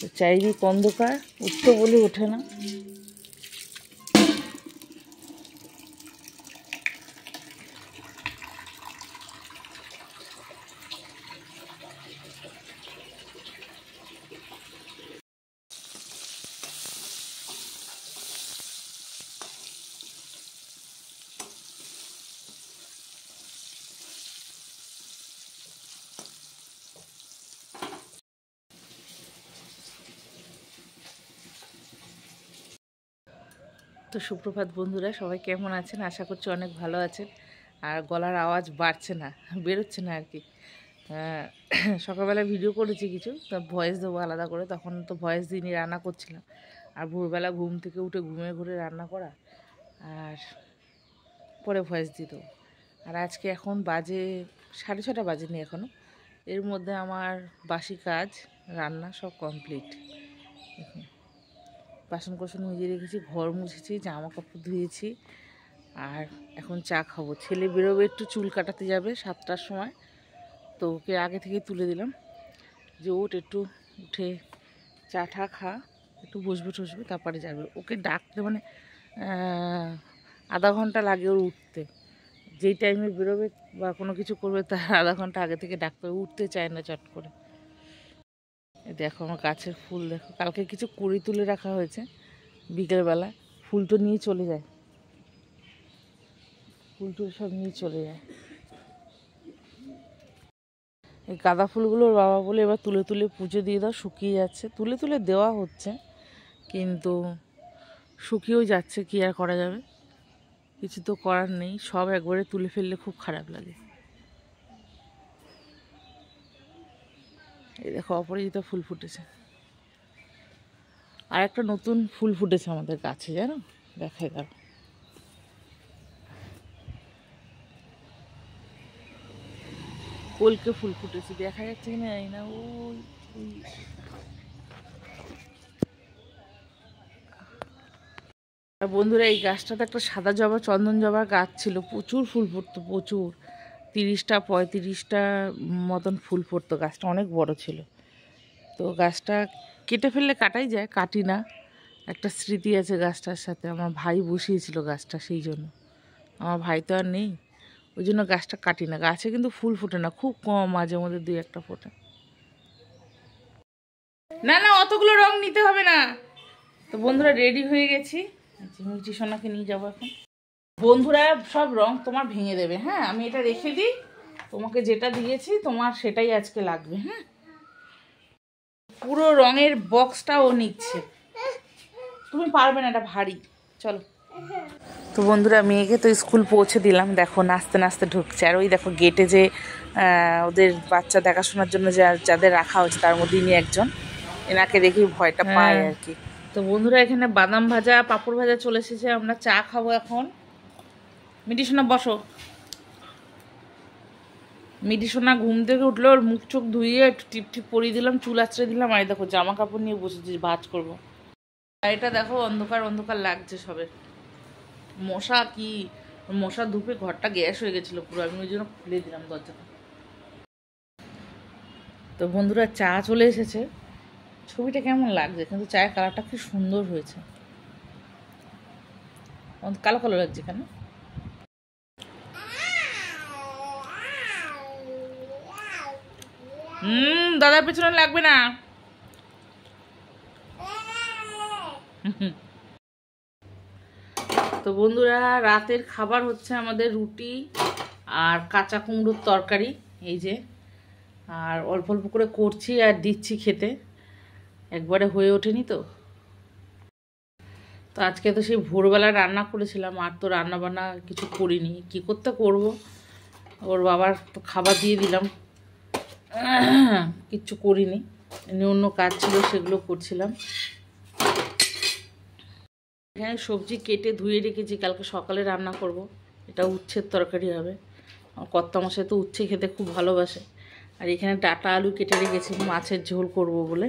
তো চারিদিক অন্ধকার, উঠতে বলে ওঠে না। তো সুপ্রভাত বন্ধুরা, সবাই কেমন আছেন? আশা করছি অনেক ভালো আছেন। আর গলার আওয়াজ বাড়ছে না, বেরোচ্ছে না আর কি। সকালবেলা ভিডিও করেছি কিছু, তো ভয়েস দেবো আলাদা করে, তখন তো ভয়েস দিনই রান্না করছিলাম। আর ভোরবেলা ঘুম থেকে উঠে ঘুমিয়ে ঘুরে রান্না করা, আর পরে ভয়েস দিয়ে দেবো। আর আজকে এখন বাজে 6:30 বাজেনি এখনও। এর মধ্যে আমার বাসি কাজ, রান্না সব কমপ্লিট। বাসন কোসন মেজে রেখেছি, ঘর মুছেছি, জামা কাপড় ধুয়েছি, আর এখন চা খাবো। ছেলে বেরোবে, একটু চুল কাটাতে যাবে 7টার সময়, তো ওকে আগে থেকেই তুলে দিলাম যে একটু উঠে চা টা খা, একটু বসবে টসবে, তারপরে যাবে। ওকে ডাকতে মানে আধা ঘন্টা লাগে ওর উঠতে। যেই টাইমে বেরোবে বা কোনো কিছু করবে তার আধা ঘন্টা আগে থেকে ডাকতে হবে, উঠতে চায় না চট করে। দেখো আমার গাছের ফুল, দেখো কালকে কিছু কুড়ি তুলে রাখা হয়েছে, বিকেলবেলা ফুল তো নিয়ে চলে যায়, ফুল টুল সব নিয়ে চলে যায়। এই গাঁদা ফুলগুলোর বাবা বলে এবার তুলে তুলে পুজো দিয়ে দাও, শুকিয়ে যাচ্ছে। তুলে তুলে দেওয়া হচ্ছে, কিন্তু শুকিয়েও যাচ্ছে, কি আর করা যাবে, কিছু তো করার নেই। সব একবারে তুলে ফেললে খুব খারাপ লাগে। এই দেখো অপরাজিতা ফুল ফুটেছে, আর একটা নতুন ফুল ফুটেছে আমাদের গাছে, জানো, দেখাই দাও। কলকে ফুল ফুটেছে, দেখা যাচ্ছে কিনা জানি না। ওই আর বন্ধুরা, এই গাছটাতে একটা সাদা জবা, চন্দন জবার গাছ ছিল, প্রচুর ফুল ফুটতো, প্রচুর 30টা 35টা মতন ফুল ফুটতো। গাছটা অনেক বড় ছিল। তো গাছটা কেটে ফেললে কাটাই যায়, কাটি না। একটা স্মৃতি আছে গাছটার সাথে, আমার ভাই বসিয়েছিল গাছটা, সেই জন্য। আমার ভাই তো আর নেই, ওই জন্য গাছটা কাটি না। গাছে কিন্তু ফুল ফোটে না, খুব কম, মাঝে মধ্যে 2-1টা ফোটে। না না, অতগুলো রং নিতে হবে না। তো বন্ধুরা রেডি হয়ে গেছি, মিষ্টি সোনাকে নিয়ে যাবো এখন। বন্ধুরা সব রং তোমার ভেঙে দেবে, হ্যাঁ, আমি এটা রেখে দিই, তোমাকে যেটা দিয়েছি তোমার সেটাই আজকে লাগবে। হ্যাঁ, পুরো রঙের বক্সটা ও নিচ্ছে, তুমি পারবে না, এটা ভারী। চলো। তো বন্ধুরা মেয়েকে তো স্কুল পৌঁছে দিলাম, দেখো নাচতে নাচতে ঢুকছে। আর ওই দেখো গেটে যে ওদের বাচ্চা দেখাশোনার জন্য যাদের রাখা হয়েছে তার মধ্যে ইনি একজন, এনাকে দেখেই ভয়টা পায় আর কি। তো বন্ধুরা এখানে বাদাম ভাজা, পাঁপড় ভাজা চলে এসেছে, আমরা চা খাবো এখন। মিটি সোনা বসো। মিটি সোনা ঘুম থেকে উঠলো, ওর মুখ চোখ ধুইয়ে একটু টিপ টিপ পরিয়ে দিলাম, চুল আঁচড়ে দিলাম। আর দেখো জামা কাপড় নিয়ে বসেছি, ভাজ করবো। আর এটা দেখো অন্ধকার অন্ধকার লাগছে সবে, মশা কি, মশা ধূপে ঘরটা গ্যাস হয়ে গেছিলো পুরো, আমি ওই জন্য খুলে দিলাম দরজাটা। তো বন্ধুরা চা চলে এসেছে, ছবিটা কেমন লাগছে, কিন্তু চায়ের কালারটা খুব সুন্দর হয়েছে। কালো কালো লাগছে কেন? দাদার পেছনে লাগবে না। তো বন্ধুরা রাতের খাবার হচ্ছে আমাদের রুটি আর কাঁচা কুমড়োর তরকারি, এই যে। আর অল্প অল্প করে করছি আর দিচ্ছি খেতে, একবারে হয়ে ওঠেনি তো। তো আজকে তো সেই ভোরবেলা রান্না করেছিলাম, আর তো রান্না বান্না কিছু করিনি, কি করতে করব। ওর বাবার তো খাবার দিয়ে দিলাম, কিচ্ছু করিনি, অন্য কাজ ছিল সেগুলো করছিলাম। এখানে সবজি কেটে ধুয়ে রেখেছি, কালকে সকালে রান্না করব। এটা উচ্ছের তরকারি হবে, আমার কর্তা মশাই তো উচ্ছে খেতে খুব ভালোবাসে। আর এখানে ডাঁটা আলু কেটে রেখেছি, মাছের ঝোল করব বলে।